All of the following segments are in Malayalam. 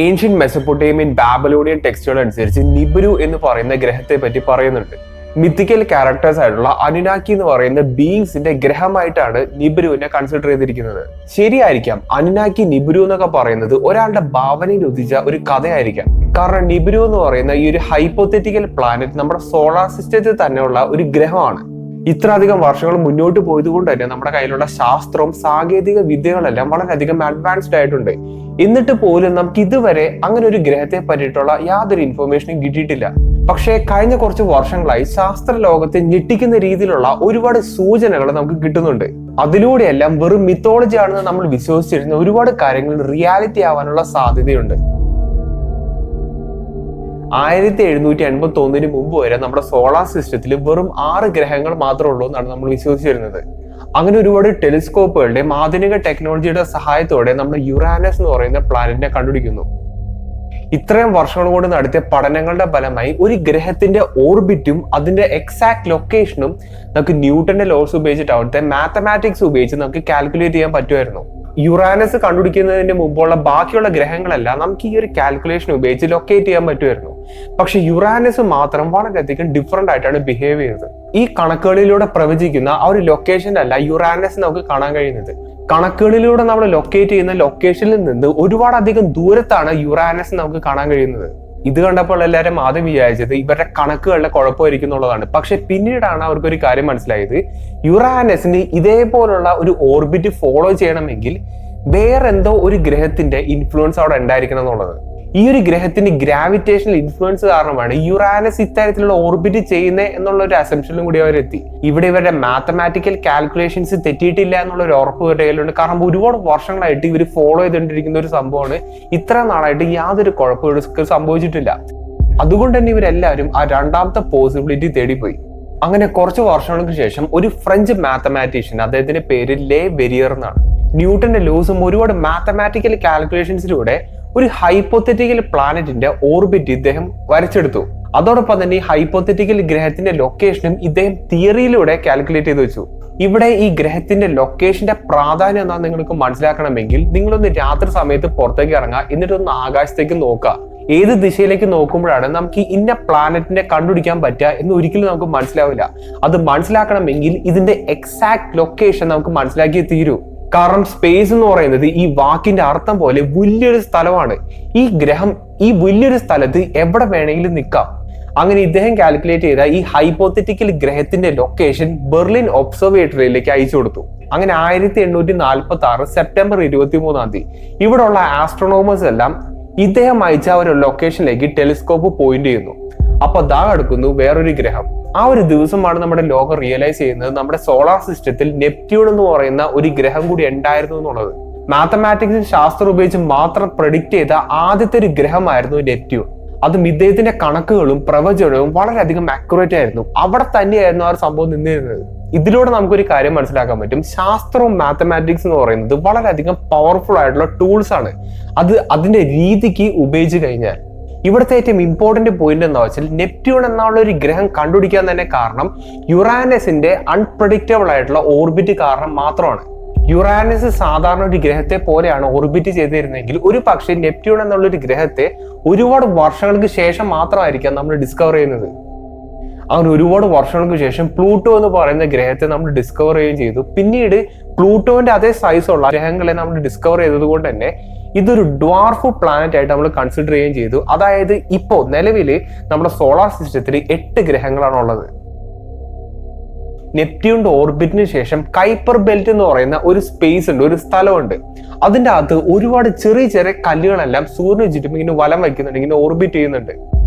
ഏൻഷ്യന്റ് മെസപ്പൊട്ടേമിയൻ ബാബലോണിയൻ ടെക്സ്റ്റുകൾ അനുസരിച്ച് നിബ്രു എന്ന് പറയുന്ന ഗ്രഹത്തെ പറ്റി പറയുന്നുണ്ട്. മിത്തിക്കൽ ക്യാരക്ടേഴ്സ് ആയിട്ടുള്ള അനുനാക്കി എന്ന് പറയുന്ന ബീയിങ്സിന്റെ ഗ്രഹമായിട്ടാണ് നിബ്രുവിനെ കൺസിഡർ ചെയ്തിരിക്കുന്നത്. ശരിയായിരിക്കാം, അനുനാക്കി നിബ്രു എന്നൊക്കെ പറയുന്നത് ഒരാളുടെ ഭാവനയിൽ ഉദിച്ച ഒരു കഥയായിരിക്കാം. കാരണം നിബ്രു എന്ന് പറയുന്ന ഈ ഒരു ഹൈപ്പോത്തറ്റിക്കൽ പ്ലാനറ്റ് നമ്മുടെ സോളാർ സിസ്റ്റത്തിൽ തന്നെയുള്ള ഒരു ഗ്രഹമാണ്. ഇത്രയധികം വർഷങ്ങൾ മുന്നോട്ട് പോയത് കൊണ്ട് തന്നെ നമ്മുടെ കയ്യിലുള്ള ശാസ്ത്രവും സാങ്കേതിക വിദ്യകളെല്ലാം വളരെയധികം അഡ്വാൻസ്ഡ് ആയിട്ടുണ്ട്. എന്നിട്ട് പോലും നമുക്ക് ഇതുവരെ അങ്ങനെ ഒരു ഗ്രഹത്തെ പറ്റിയിട്ടുള്ള യാതൊരു ഇൻഫർമേഷനും കിട്ടിയിട്ടില്ല. പക്ഷേ കഴിഞ്ഞ കുറച്ച് വർഷങ്ങളായി ശാസ്ത്ര ലോകത്തെ ഞെട്ടിക്കുന്ന രീതിയിലുള്ള ഒരുപാട് സൂചനകൾ നമുക്ക് കിട്ടുന്നുണ്ട്. അതിലൂടെയെല്ലാം വെറും മിത്തോളജി ആണെന്ന് നമ്മൾ വിശ്വസിച്ചിരുന്ന ഒരുപാട് കാര്യങ്ങൾ റിയാലിറ്റി ആവാനുള്ള സാധ്യതയുണ്ട്. 1781 മുമ്പ് വരെ നമ്മുടെ സോളാർ സിസ്റ്റത്തിൽ വെറും 6 ഗ്രഹങ്ങൾ മാത്രമേ ഉള്ളൂ എന്നാണ് നമ്മൾ വിശ്വസിച്ചിരുന്നത്. അങ്ങനെ ഒരുപാട് ടെലിസ്കോപ്പുകളുടെ ആധുനിക ടെക്നോളജിയുടെ സഹായത്തോടെ നമ്മൾ യുറാനസ് എന്ന് പറയുന്ന പ്ലാനറ്റിനെ കണ്ടുപിടിക്കുന്നു. ഇത്രയും വർഷങ്ങൾ കൊണ്ട് നടത്തിയ പഠനങ്ങളുടെ ഫലമായി ഒരു ഗ്രഹത്തിന്റെ ഓർബിറ്റും അതിന്റെ എക്സാക്ട് ലൊക്കേഷനും നമുക്ക് ന്യൂട്ടന്റെ ലോസ് ഉപയോഗിച്ചിട്ട് അവിടുത്തെ മാത്തമാറ്റിക്സ് ഉപയോഗിച്ച് നമുക്ക് കാൽക്കുലേറ്റ് ചെയ്യാൻ പറ്റുമായിരുന്നു. യുറാനസ് കണ്ടുപിടിക്കുന്നതിന് മുമ്പുള്ള ബാക്കിയുള്ള ഗ്രഹങ്ങളെല്ലാം നമുക്ക് ഈ ഒരു കാൽക്കുലേഷൻ ഉപയോഗിച്ച് ലൊക്കേറ്റ് ചെയ്യാൻ പറ്റുമായിരുന്നു. പക്ഷെ യുറാനസ് മാത്രം വളരെയധികം ഡിഫറെന്റ് ആയിട്ടാണ് ബിഹേവ് ചെയ്തത്. ഈ കണക്കുകളിലൂടെ പ്രവചിക്കുന്ന ആ ഒരു ലൊക്കേഷൻ അല്ല യുറാനസ് നമുക്ക് കാണാൻ കഴിയുന്നത്. കണക്കുകളിലൂടെ നമ്മൾ ലൊക്കേറ്റ് ചെയ്യുന്ന ലൊക്കേഷനിൽ നിന്ന് ഒരുപാട് അധികം ദൂരത്താണ് യുറാനസ് നമുക്ക് കാണാൻ കഴിയുന്നത്. ഇത് കണ്ടപ്പോൾ എല്ലാവരും ആദ്യം വിചാരിച്ചത് ഇവരുടെ കണക്കുകളുടെ കുഴപ്പമായിരിക്കും എന്നുള്ളതാണ്. പക്ഷെ പിന്നീടാണ് അവർക്കൊരു കാര്യം മനസ്സിലായത്, യുറാനസിന് ഇതേപോലുള്ള ഒരു ഓർബിറ്റ് ഫോളോ ചെയ്യണമെങ്കിൽ വേറെന്തോ ഒരു ഗ്രഹത്തിന്റെ ഇൻഫ്ലുവൻസ് അവിടെ ഉണ്ടായിരിക്കണം എന്നുള്ളത്. ഈ ഒരു ഗ്രഹത്തിന്റെ ഗ്രാവിറ്റേഷണൽ ഇൻഫ്ലുവൻസ് കാരണമാണ് യുറാനസ് ഇത്തരത്തിലുള്ള ഓർബിറ്റ് ചെയ്യുന്നത് എന്നുള്ള ഒരു അസംഷനിലും കൂടി അവരെത്തി. ഇവിടെ ഇവരുടെ മാത്തമാറ്റിക്കൽ കാൽക്കുലേഷൻസ് തെറ്റിയിട്ടില്ല എന്നുള്ള ഒരു ഉറപ്പ് ഇവരുടെ കയ്യിലുണ്ട്. കാരണം ഒരുപാട് വർഷങ്ങളായിട്ട് ഇവർ ഫോളോ ചെയ്തുകൊണ്ടിരിക്കുന്ന ഒരു സംഭവമാണ്. ഇത്ര നാളായിട്ട് യാതൊരു കുഴപ്പവും സംഭവിച്ചിട്ടില്ല. അതുകൊണ്ട് തന്നെ ഇവരെല്ലാവരും ആ രണ്ടാമത്തെ പോസിബിലിറ്റി തേടിപ്പോയി. അങ്ങനെ കുറച്ച് വർഷങ്ങൾക്ക് ശേഷം ഒരു ഫ്രഞ്ച് മാത്തമാറ്റീഷ്യൻ, അദ്ദേഹത്തിന്റെ പേര് ലേ വെരിയർ എന്നാണ്, ന്യൂട്ടന്റെ ലോസും ഒരുപാട് മാത്തമാറ്റിക്കൽ കാൽക്കുലേഷൻസിലൂടെ ഒരു ഹൈപ്പോത്തറ്റിക്കൽ പ്ലാനറ്റിന്റെ ഓർബിറ്റ് ഇദ്ദേഹം വരച്ചെടുത്തു. അതോടൊപ്പം തന്നെ ഈ ഹൈപ്പോത്തറ്റിക്കൽ ഗ്രഹത്തിന്റെ ലൊക്കേഷനും ഇദ്ദേഹം തിയറിയിലൂടെ കാൽക്കുലേറ്റ് ചെയ്ത് വെച്ചു. ഇവിടെ ഈ ഗ്രഹത്തിന്റെ ലൊക്കേഷന്റെ പ്രാധാന്യം എന്താ നിങ്ങൾക്ക് മനസ്സിലാക്കണമെങ്കിൽ നിങ്ങളൊന്ന് രാത്രി സമയത്ത് പുറത്തേക്ക് ഇറങ്ങുക, എന്നിട്ടൊന്ന് ആകാശത്തേക്ക് നോക്കുക. ഏത് ദിശയിലേക്ക് നോക്കുമ്പോഴാണ് നമുക്ക് ഇന്ന പ്ലാനറ്റിനെ കണ്ടുപിടിക്കാൻ പറ്റുക എന്ന് ഒരിക്കലും നമുക്ക് മനസ്സിലാവില്ല. അത് മനസ്സിലാക്കണമെങ്കിൽ ഇതിന്റെ എക്സാക്ട് ലൊക്കേഷൻ നമുക്ക് മനസ്സിലാക്കിയേ തീരൂ. കാരണം സ്പേസ് എന്ന് പറയുന്നത് ഈ വാക്കിന്റെ അർത്ഥം പോലെ വലിയൊരു സ്ഥലമാണ്. ഈ ഗ്രഹം ഈ വലിയൊരു സ്ഥലത്ത് എവിടെ വേണമെങ്കിലും നിൽക്കാം. അങ്ങനെ ഇദ്ദേഹം കാൽക്കുലേറ്റ് ചെയ്ത ഈ ഹൈപ്പോത്തറ്റിക്കൽ ഗ്രഹത്തിന്റെ ലൊക്കേഷൻ ബെർലിൻ ഒബ്സർവേറ്ററിയിലേക്ക് അയച്ചു കൊടുത്തു. അങ്ങനെ 1846 സെപ്റ്റംബർ 23 ഇവിടെയുള്ള ആസ്ട്രോണോമേഴ്സ് എല്ലാം ഇദ്ദേഹം അയച്ച ഒരു ലൊക്കേഷനിലേക്ക് ടെലിസ്കോപ്പ് പോയിന്റ് ചെയ്യുന്നു. അപ്പൊ ദാ കിടക്കുന്നു വേറൊരു ഗ്രഹം. ആ ഒരു ദിവസമാണ് നമ്മുടെ ലോകം റിയലൈസ് ചെയ്യുന്നത് നമ്മുടെ സോളാർ സിസ്റ്റത്തിൽ നെപ്റ്റ്യൂൺ എന്ന് പറയുന്ന ഒരു ഗ്രഹം കൂടി ഉണ്ടായിരുന്നു എന്നുള്ളത്. മാത്തമാറ്റിക്സും ശാസ്ത്രം ഉപയോഗിച്ച് മാത്രം പ്രഡിക്റ്റ് ചെയ്ത ആദ്യത്തെ ഒരു ഗ്രഹമായിരുന്നു നെപ്റ്റ്യൂൺ. അതും ഇദ്ദേഹത്തിന്റെ കണക്കുകളും പ്രവചനവും വളരെയധികം അക്യുറേറ്റ് ആയിരുന്നു. അവിടെ തന്നെയായിരുന്നു ആ ഒരു സംഭവം നിന്നിരുന്നത്. ഇതിലൂടെ നമുക്കൊരു കാര്യം മനസ്സിലാക്കാൻ പറ്റും, ശാസ്ത്രവും മാത്തമാറ്റിക്സ് എന്ന് പറയുന്നത് വളരെയധികം പവർഫുൾ ആയിട്ടുള്ള ടൂൾസ് ആണ്. അതിന്റെ രീതിക്ക് ഉപയോഗിച്ച് കഴിഞ്ഞാൽ ഇവിടുത്തെ ഏറ്റവും ഇമ്പോർട്ടന്റ് പോയിന്റ് എന്ന് വെച്ചാൽ നെപ്റ്റ്യൂൺ എന്നുള്ള ഒരു ഗ്രഹം കണ്ടുപിടിക്കാൻ തന്നെ കാരണം യുറാനസിന്റെ അൺപ്രഡിക്റ്റബിൾ ആയിട്ടുള്ള ഓർബിറ്റ് കാരണം മാത്രമാണ്. യുറാനസ് സാധാരണ ഒരു ഗ്രഹത്തെ പോലെയാണ് ഓർബിറ്റ് ചെയ്തിരുന്നെങ്കിൽ ഒരു പക്ഷേ നെപ്റ്റ്യൂൺ എന്നുള്ള ഒരു ഗ്രഹത്തെ ഒരുപാട് വർഷങ്ങൾക്ക് ശേഷം മാത്രമായിരിക്കാം നമ്മൾ ഡിസ്കവർ ചെയ്യുന്നത്. അങ്ങനെ ഒരുപാട് വർഷങ്ങൾക്ക് ശേഷം പ്ലൂട്ടോ എന്ന് പറയുന്ന ഗ്രഹത്തെ നമ്മൾ ഡിസ്കവർ ചെയ്യുകയും ചെയ്തു. പിന്നീട് പ്ലൂട്ടോന്റെ അതേ സൈസുള്ള ഗ്രഹങ്ങളെ നമ്മൾ ഡിസ്കവർ ചെയ്തത് കൊണ്ട് തന്നെ ഇതൊരു ഡ്വാർഫ് പ്ലാനറ്റ് ആയിട്ട് നമ്മൾ കൺസിഡർ ചെയ്യുകയും ചെയ്തു. അതായത് ഇപ്പോൾ നിലവിൽ നമ്മുടെ സോളാർ സിസ്റ്റത്തിൽ 8 ഗ്രഹങ്ങളാണ് ഉള്ളത്. നെപ്റ്റ്യൂണിന്റെ ഓർബിറ്റിന് ശേഷം കൈപ്പർ ബെൽറ്റ് എന്ന് പറയുന്ന ഒരു സ്പേസ് ഉണ്ട്, ഒരു സ്ഥലമുണ്ട്. അതിന്റെ അകത്ത് ഒരുപാട് ചെറിയ ചെറിയ കല്ലുകളെല്ലാം സൂര്യന് ചുറ്റും ഇങ്ങനെ വലം വയ്ക്കുന്നുണ്ട്, ഇങ്ങനെ ഓർബിറ്റ് ചെയ്യുന്നുണ്ട്.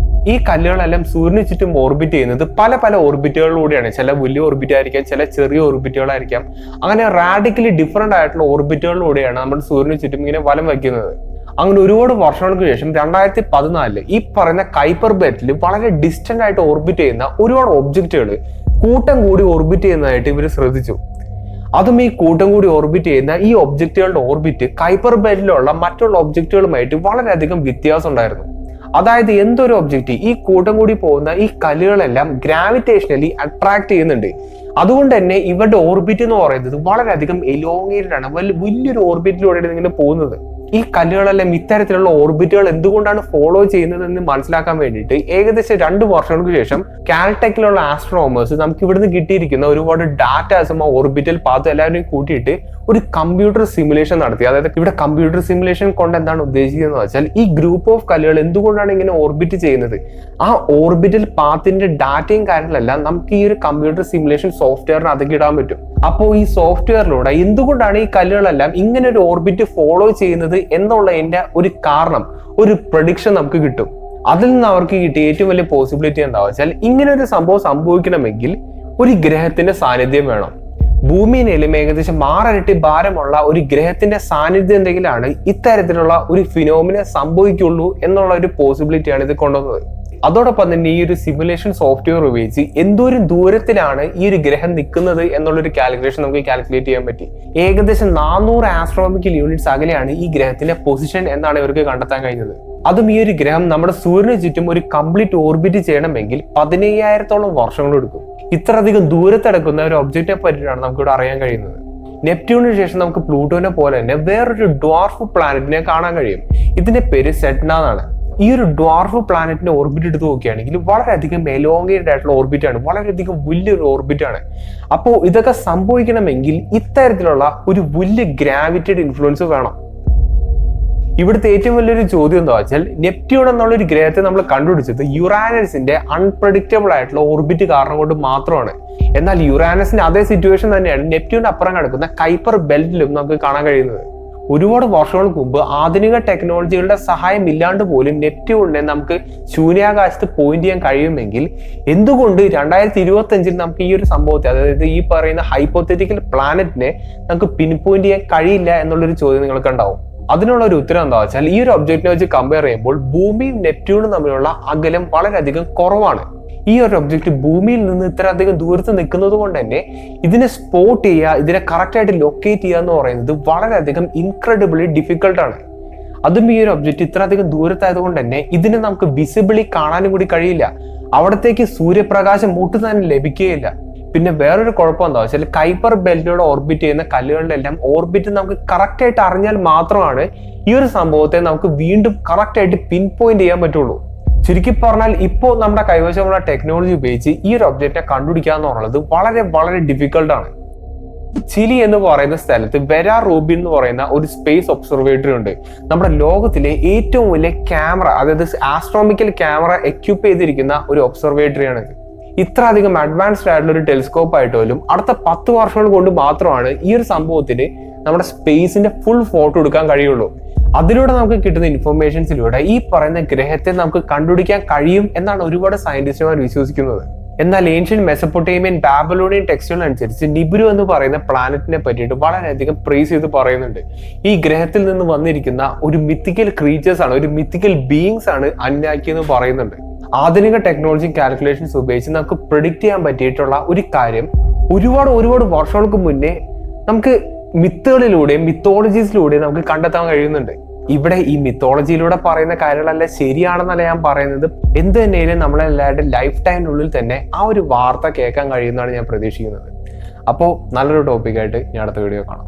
ഈ കല്ലുകളെല്ലാം സൂര്യന് ചുറ്റും ഓർബിറ്റ് ചെയ്യുന്നത് പല പല ഓർബിറ്റുകളിലൂടെയാണ്. ചില വലിയ ഓർബിറ്റ് ആയിരിക്കാം, ചില ചെറിയ ഓർബിറ്റുകളായിരിക്കാം. അങ്ങനെ റാഡിക്കലി ഡിഫറെന്റ് ആയിട്ടുള്ള ഓർബിറ്റുകളിലൂടെയാണ് നമ്മൾ സൂര്യന് ചുറ്റും ഇങ്ങനെ വലം വയ്ക്കുന്നത്. അങ്ങനെ ഒരുപാട് വർഷങ്ങൾക്ക് ശേഷം 2014 ഈ പറയുന്ന കൈപ്പർ ബെൽറ്റിൽ വളരെ ഡിസ്റ്റന്റ് ആയിട്ട് ഓർബിറ്റ് ചെയ്യുന്ന ഒരുപാട് ഒബ്ജക്റ്റുകൾ കൂട്ടം കൂടി ഓർബിറ്റ് ചെയ്യുന്നതായിട്ട് ഇവർ ശ്രദ്ധിച്ചു. അതും ഈ കൂട്ടം കൂടി ഓർബിറ്റ് ചെയ്യുന്ന ഈ ഒബ്ജക്റ്റുകളുടെ ഓർബിറ്റ് കൈപ്പർ ബെൽറ്റിലുള്ള മറ്റുള്ള ഒബ്ജക്റ്റുകളുമായിട്ട് വളരെയധികം വ്യത്യാസം ഉണ്ടായിരുന്നു. അതായത് എന്തൊരു ഒബ്ജക്റ്റ് ഈ കൂട്ടം കൂടി പോകുന്ന ഈ കല്ലുകളെല്ലാം ഗ്രാവിറ്റേഷണലി അട്രാക്ട് ചെയ്യുന്നുണ്ട്. അതുകൊണ്ട് തന്നെ ഇവരുടെ ഓർബിറ്റ് എന്ന് പറയുന്നത് വളരെയധികം എലോങ്ങേറ്റഡ് ആണ്, വലിയൊരു ഓർബിറ്റിലൂടെയാണ് ഇങ്ങനെ പോകുന്നത്. ഈ കല്ലുകളെല്ലാം ഇത്തരത്തിലുള്ള ഓർബിറ്റുകൾ എന്തുകൊണ്ടാണ് ഫോളോ ചെയ്യുന്നതെന്ന് മനസ്സിലാക്കാൻ വേണ്ടിയിട്ട് ഏകദേശം 2 വർഷങ്ങൾക്ക് ശേഷം കാൽടെക്കിലുള്ള ആസ്ട്രോണോമേഴ്സ് നമുക്ക് ഇവിടുന്ന് കിട്ടിയിരിക്കുന്ന ഒരുപാട് ഡാറ്റാസും ആ ഓർബിറ്റൽ പാത്ത് എല്ലാവരെയും കൂട്ടിയിട്ട് ഒരു കമ്പ്യൂട്ടർ സിമുലേഷൻ നടത്തി. അതായത് ഇവിടെ കമ്പ്യൂട്ടർ സിമുലേഷൻ കൊണ്ട് എന്താണ് ഉദ്ദേശിക്കുന്നത് വെച്ചാൽ ഈ ഗ്രൂപ്പ് ഓഫ് കല്ലുകൾ എന്തുകൊണ്ടാണ് ഇങ്ങനെ ഓർബിറ്റ് ചെയ്യുന്നത്, ആ ഓർബിറ്റൽ പാത്തിന്റെ ഡാറ്റയും കാര്യങ്ങളെല്ലാം നമുക്ക് ഈ ഒരു കമ്പ്യൂട്ടർ സിമുലേഷൻ സോഫ്റ്റ്വെയറിന് അതൊക്കെ ഇടാൻ പറ്റും. അപ്പോൾ ഈ സോഫ്റ്റ്വെയറിലൂടെ എന്തുകൊണ്ടാണ് ഈ കല്ലുകളെല്ലാം ഇങ്ങനെ ഒരു ഓർബിറ്റ് ഫോളോ ചെയ്യുന്നത് എന്നുള്ളതിന്റെ ഒരു കാരണം, ഒരു പ്രഡിക്ഷൻ നമുക്ക് കിട്ടും. അതിൽ നിന്ന് അവർക്ക് കിട്ടിയ ഏറ്റവും വലിയ പോസിബിലിറ്റി എന്താണെന്ന് വെച്ചാൽ ഇങ്ങനെ ഒരു സംഭവം സംഭവിക്കണമെങ്കിൽ ഒരു ഗ്രഹത്തിന്റെ സാന്നിധ്യം വേണം. ഭൂമിയിലും ഏകദേശം 6 ഇരട്ടി ഭാരമുള്ള ഒരു ഗ്രഹത്തിന്റെ സാന്നിധ്യം എന്തെങ്കിലാണ് ഇത്തരത്തിലുള്ള ഒരു ഫിനോമിന സംഭവിക്കുള്ളൂ എന്നുള്ള ഒരു പോസിബിലിറ്റിയാണ് ഇത് കൊണ്ടുവന്നത്. അതോടൊപ്പം തന്നെ ഈ ഒരു സിമുലേഷൻ സോഫ്റ്റ്വെയർ ഉപയോഗിച്ച് എന്തോരം ദൂരത്തിലാണ് ഈ ഒരു ഗ്രഹം നിൽക്കുന്നത് എന്നുള്ളൊരു കാൽക്കുലേഷൻ നമുക്ക് കാൽക്കുലേറ്റ് ചെയ്യാൻ പറ്റി. ഏകദേശം 400 ആസ്ട്രോണമിക്കൽ യൂണിറ്റ്സ് അകലെയാണ് ഈ ഗ്രഹത്തിന്റെ പൊസിഷൻ എന്നാണ് ഇവർക്ക് കണ്ടെത്താൻ കഴിഞ്ഞത്. അതും ഈ ഒരു ഗ്രഹം നമ്മുടെ സൂര്യന് ചുറ്റും ഒരു കംപ്ലീറ്റ് ഓർബിറ്റ് ചെയ്യണമെങ്കിൽ 15,000-ഓളം വർഷങ്ങൾ എടുക്കും. ഇത്രയധികം ദൂരത്തടക്കുന്ന ഒരു ഒബ്ജക്റ്റിനെ പറ്റിയിട്ടാണ് നമുക്കിവിടെ അറിയാൻ കഴിയുന്നത്. നെപ്റ്റ്യൂണിന് ശേഷം നമുക്ക് പ്ലൂട്ടോനെ പോലെ തന്നെ വേറൊരു ഡ്വാർഫ് പ്ലാനറ്റിനെ കാണാൻ കഴിയും. ഇതിന്റെ പേര് സെഡ്ന എന്നാണ്. ഈ ഒരു ഡ്വാർഫ് പ്ലാനറ്റിന്റെ ഓർബിറ്റ് എടുത്ത് നോക്കുകയാണെങ്കിൽ വളരെയധികം എലോങ്ങേറ്റഡ് ആയിട്ടുള്ള ഓർബിറ്റ് ആണ്, വളരെയധികം വലിയൊരു ഓർബിറ്റ് ആണ്. അപ്പോൾ ഇതൊക്കെ സംഭവിക്കണമെങ്കിൽ ഇത്തരത്തിലുള്ള ഒരു വലിയ ഗ്രാവിറ്റഡ് ഇൻഫ്ലുവൻസ് വേണം. ഇവിടുത്തെ ഏറ്റവും വലിയൊരു ചോദ്യം എന്താ വെച്ചാൽ നെപ്റ്റ്യൂൺ എന്നുള്ള ഒരു ഗ്രഹത്തെ നമ്മൾ കണ്ടുപിടിച്ചത് യുറാനസിന്റെ അൺപ്രഡിക്റ്റബിൾ ആയിട്ടുള്ള ഓർബിറ്റ് കാരണം കൊണ്ട് മാത്രമാണ്. എന്നാൽ യുറാനസിന്റെ അതേ സിറ്റുവേഷൻ തന്നെയാണ് നെപ്റ്റ്യൂണിന്റെ അപ്പുറം കിടക്കുന്ന കൈപ്പർ ബെൽറ്റിലും നമുക്ക് കാണാൻ കഴിയുന്നത്. ഒരുപാട് വർഷങ്ങൾക്ക് മുമ്പ് ആധുനിക ടെക്നോളജികളുടെ സഹായം ഇല്ലാണ്ട് പോലും നെപ്റ്റ്യൂണിനെ നമുക്ക് ശൂന്യാകാശത്ത് പോയിന്റ് ചെയ്യാൻ കഴിയുമെങ്കിൽ എന്തുകൊണ്ട് 2025 നമുക്ക് ഈ ഒരു സംഭവത്തെ, അതായത് ഈ പറയുന്ന ഹൈപ്പോത്തറ്റിക്കൽ പ്ലാനറ്റിനെ നമുക്ക് പിൻ പോയിന്റ് ചെയ്യാൻ കഴിയില്ല എന്നുള്ളൊരു ചോദ്യം നിങ്ങൾക്ക് ഉണ്ടാവും. അതിനുള്ള ഒരു ഉത്തരം എന്താ വെച്ചാൽ ഈ ഒരു ഒബ്ജക്റ്റിനെ വെച്ച് കമ്പയർ ചെയ്യുമ്പോൾ ഭൂമിയും നെപ്റ്റ്യൂണും തമ്മിലുള്ള അകലം വളരെയധികം കുറവാണ്. ഈ ഒരു ഒബ്ജക്റ്റ് ഭൂമിയിൽ നിന്ന് ഇത്രയധികം ദൂരത്ത് നിൽക്കുന്നത് കൊണ്ട് തന്നെ ഇതിനെ സ്പോട്ട് ചെയ്യുക, ഇതിനെ കറക്റ്റ് ആയിട്ട് ലൊക്കേറ്റ് ചെയ്യുക എന്ന് പറയുന്നത് വളരെയധികം ഇൻക്രെഡിബിളി ഡിഫിക്കൽട്ടാണ്. അതും ഈ ഒരു ഒബ്ജക്റ്റ് ഇത്രയധികം ദൂരത്തായത് കൊണ്ട് തന്നെ ഇതിനെ നമുക്ക് വിസിബിളി കാണാനും കൂടി കഴിയില്ല. അവിടത്തേക്ക് സൂര്യപ്രകാശം ഒട്ടും തന്നെ ലഭിക്കുകയില്ല. പിന്നെ വേറൊരു കുഴപ്പം എന്താ വെച്ചാൽ കൈപ്പർ ബെൽറ്റിലൂടെ ഓർബിറ്റ് ചെയ്യുന്ന കല്ലുകളുടെ എല്ലാം ഓർബിറ്റ് നമുക്ക് കറക്റ്റ് ആയിട്ട് അറിഞ്ഞാൽ മാത്രമാണ് ഈ ഒരു സംഭവത്തെ നമുക്ക് വീണ്ടും കറക്റ്റ് ആയിട്ട് പിൻ പോയിന്റ് ചെയ്യാൻ പറ്റുള്ളൂ. ചുരുക്കി പറഞ്ഞാൽ ഇപ്പോൾ നമ്മുടെ കൈവശമുള്ള ടെക്നോളജി ഉപയോഗിച്ച് ഈ ഒരു ഒബ്ജക്റ്റിനെ കണ്ടുപിടിക്കുക എന്ന് പറയുന്നത് വളരെ വളരെ ഡിഫിക്കൽട്ടാണ്. ചിലി എന്ന് പറയുന്ന സ്ഥലത്ത് വെരാ റൂബിൻ എന്ന് പറയുന്ന ഒരു സ്പേസ് ഒബ്സർവേറ്ററി ഉണ്ട്. നമ്മുടെ ലോകത്തിലെ ഏറ്റവും വലിയ ക്യാമറ, അതായത് ആസ്ട്രോണമിക്കൽ ക്യാമറ എക്യൂപ്പ് ചെയ്തിരിക്കുന്ന ഒരു ഒബ്സർവേറ്ററിയാണ്. ഇത്ര അധികം അഡ്വാൻസ്ഡ് ആയിട്ടുള്ള ഒരു ടെലിസ്കോപ്പ് ആയിട്ട് പോലും അടുത്ത 10 വർഷങ്ങൾ കൊണ്ട് മാത്രമാണ് ഈ ഒരു സംഭവത്തിന് നമ്മുടെ സ്പേസിന്റെ ഫുൾ ഫോട്ടോ എടുക്കാൻ കഴിയുള്ളൂ. അതിലൂടെ നമുക്ക് കിട്ടുന്ന ഇൻഫർമേഷൻസിലൂടെ ഈ പറയുന്ന ഗ്രഹത്തെ നമുക്ക് കണ്ടുപിടിക്കാൻ കഴിയും എന്നാണ് ഒരുപാട് സയന്റിസ്റ്റുമാർ വിശ്വസിക്കുന്നത്. എന്നാൽ ഏൻഷ്യൻ മെസപ്പൊട്ടേമിയൻ ബാബലോണിയൻ ടെക്സ്റ്റുകൾ അനുസരിച്ച് നിബുരു എന്ന് പറയുന്ന പ്ലാനറ്റിനെ പറ്റിയിട്ട് വളരെയധികം പ്രൈസ് ചെയ്ത് പറയുന്നുണ്ട്. ഈ ഗ്രഹത്തിൽ നിന്ന് വന്നിരിക്കുന്ന ഒരു മിത്തിക്കൽ ക്രീച്ചേഴ്സ് ആണ്, ഒരു മിത്തിക്കൽ ബീയിങ്സ് ആണ് അന്യാക്കി എന്ന് പറയുന്നുണ്ട്. ആധുനിക ടെക്നോളജി കാൽക്കുലേഷൻസ് ഉപയോഗിച്ച് നമുക്ക് പ്രെഡിക്റ്റ് ചെയ്യാൻ പറ്റിയിട്ടുള്ള ഒരു കാര്യം ഒരുപാട് വർഷങ്ങൾക്ക് മുന്നേ നമുക്ക് മിത്തുകളിലൂടെയും മിത്തോളജീസിലൂടെയും നമുക്ക് കണ്ടെത്താൻ കഴിയുന്നുണ്ട്. ഇവിടെ ഈ മിത്തോളജിയിലൂടെ പറയുന്ന കാര്യങ്ങളെല്ലാം ശരിയാണെന്നല്ല ഞാൻ പറയുന്നത്. എന്ത് തന്നെയാലും നമ്മളെല്ലാവരുടെ ലൈഫ് ടൈമിനുള്ളിൽ തന്നെ ആ ഒരു വാർത്ത കേൾക്കാൻ കഴിയുമെന്നാണ് ഞാൻ പ്രതീക്ഷിക്കുന്നത്. അപ്പോൾ നല്ലൊരു ടോപ്പിക്കായിട്ട് ഞാൻ അടുത്ത വീഡിയോ കാണാം.